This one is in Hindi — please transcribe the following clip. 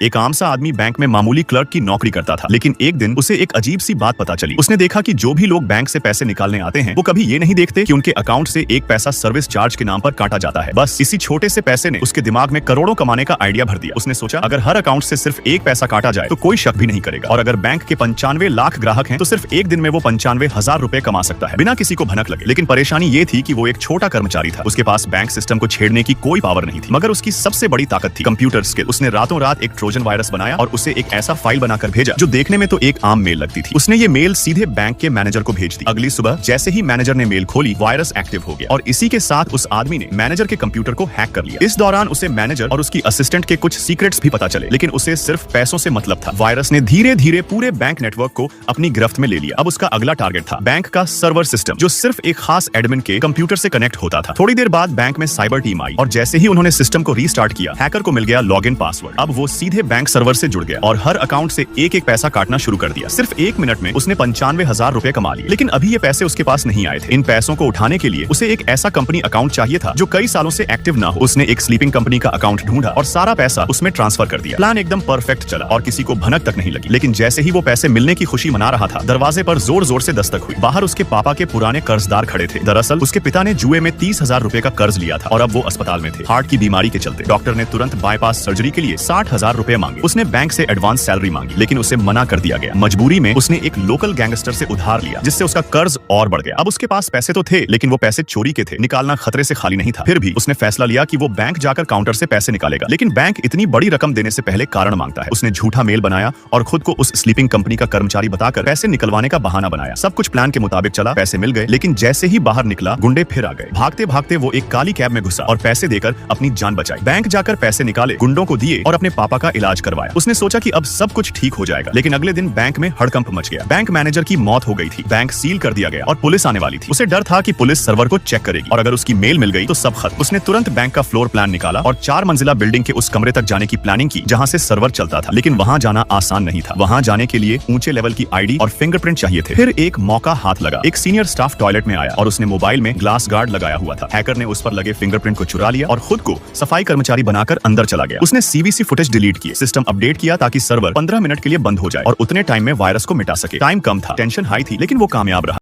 एक आम सा आदमी बैंक में मामूली क्लर्क की नौकरी करता था, लेकिन एक दिन उसे एक अजीब सी बात पता चली। उसने देखा कि जो भी लोग बैंक से पैसे निकालने आते हैं वो कभी ये नहीं देखते कि उनके अकाउंट से एक पैसा सर्विस चार्ज के नाम पर काटा जाता है। बस इसी छोटे से पैसे ने उसके दिमाग में करोड़ों कमाने का आइडिया भर दिया। उसने सोचा अगर हर अकाउंट से सिर्फ एक पैसा काटा जाए तो कोई शक भी नहीं करेगा, और अगर बैंक के 95 लाख ग्राहक हैं तो सिर्फ एक दिन में वो 95,000 रुपए कमा सकता है बिना किसी को भनक लगे। लेकिन परेशानी ये थी कि वो एक छोटा कर्मचारी था, उसके पास बैंक सिस्टम को छेड़ने की कोई पावर नहीं थी, मगर उसकी सबसे बड़ी ताकत थी कंप्यूटर स्किल। उसने रातों रात एक ट्रोजन वायरस बनाया और उसे एक ऐसा फाइल बनाकर भेजा जो देखने में तो एक आम मेल लगती थी। उसने ये मेल सीधे बैंक के मैनेजर को भेज दी। अगली सुबह जैसे ही मैनेजर ने मेल खोली, वायरस एक्टिव हो गया और इसी के साथ उस आदमी ने मैनेजर के कंप्यूटर को हैक कर लिया। इस दौरान उसे मैनेजर और उसकी असिस्टेंट के कुछ सीक्रेट्स भी पता चले, लेकिन उसे सिर्फ पैसों से मतलब था। वायरस ने धीरे धीरे पूरे बैंक नेटवर्क को अपनी गिरफ्त में ले लिया। अब उसका अगला टारगेट था बैंक का सर्वर सिस्टम, जो सिर्फ एक खास एडमिन के कंप्यूटर से कनेक्ट होता था। थोड़ी देर बाद बैंक में साइबर टीम आई और जैसे ही उन्होंने सिस्टम को रीस्टार्ट किया, हैकर को मिल गया लॉगिन पासवर्ड। अब वो सीधे बैंक सर्वर से जुड़ गया और हर अकाउंट से एक एक पैसा काटना शुरू कर दिया। सिर्फ 1 मिनट में उसने 95,000 रुपए कमा लिए। लेकिन अभी ये पैसे उसके पास नहीं आए थे। इन पैसों को उठाने के लिए उसे एक ऐसा कंपनी अकाउंट चाहिए था जो कई सालों से एक्टिव ना हो। उसने एक स्लीपिंग कंपनी का अकाउंट ढूंढा और सारा पैसा उसमें ट्रांसफर कर दिया। प्लान एकदम परफेक्ट चला और किसी को भनक तक नहीं लगी। लेकिन जैसे ही वो पैसे मिलने की खुशी मना रहा था, दरवाजे पर जोर जोर से दस्तक हुई। बाहर उसके पापा के पुराने कर्जदार खड़े थे। दरअसल उसके पिता ने जुए में 30,000 रुपए का कर्ज लिया था और अब वो अस्पताल में थे, हार्ट की बीमारी के चलते। डॉक्टर ने तुरंत बाईपास सर्जरी के लिए 60,000 रुपए मांगे। उसने बैंक से एडवांस सैलरी मांगी, लेकिन उसे मना कर दिया गया। मजबूरी में उसने एक लोकल गैंगस्टर से उधार लिया, जिससे उसका कर्ज और बढ़ गया। अब उसके पास पैसे तो थे, लेकिन वो पैसे चोरी के थे, निकालना खतरे से खाली नहीं था। फिर भी उसने फैसला लिया कि वो बैंक जाकर काउंटर से पैसे निकालेगा। लेकिन बैंक इतनी बड़ी रकम देने से पहले कारण मांगता है। उसने झूठा मेल बनाया और खुद को उस स्लीपिंग कंपनी का कर्मचारी बताकर पैसे निकलवाने का बहाना बनाया। सब कुछ प्लान के मुताबिक चला, पैसे मिल गए। लेकिन जैसे ही बाहर निकला, गुंडे फिर आ गए। भागते भागते वो एक काली कैब में घुसा और पैसे देकर अपनी जान बचाई। बैंक जाकर पैसे निकाले, गुंडों को दिए और अपने पापा का इलाज करवाया। उसने सोचा कि अब सब कुछ ठीक हो जाएगा, लेकिन अगले दिन बैंक में हड़कंप मच गया। बैंक मैनेजर की मौत हो गई थी, बैंक सील कर दिया गया और पुलिस आने वाली थी। उसे डर था कि पुलिस सर्वर को चेक करेगी और अगर उसकी मेल मिल गई तो सब खत्म। उसने तुरंत बैंक का फ्लोर प्लान निकाला और 4 मंजिला बिल्डिंग के उस कमरे तक जाने की प्लानिंग की जहां से सर्वर चलता था। लेकिन वहां जाना आसान नहीं था। वहां जाने के लिए ऊंचे लेवल की आईडी और फिंगरप्रिंट चाहिए थे। फिर एक मौका हाथ लगा। एक सीनियर स्टाफ टॉयलेट में आया और उसने मोबाइल में ग्लास गार्ड लगाया हुआ था। हैकर ने उस पर लगे फिंगरप्रिंट को चुरा लिया और खुद को सफाई कर्मचारी बनाकर अंदर चला गया। उसने सीवीसी फुटेज डिलीट किए, सिस्टम अपडेट किया ताकि सर्वर 15 मिनट के लिए बंद हो जाए और उतने टाइम में वायरस को मिटा सके। टाइम कम था, टेंशन हाई थी, लेकिन वो कामयाब रहा।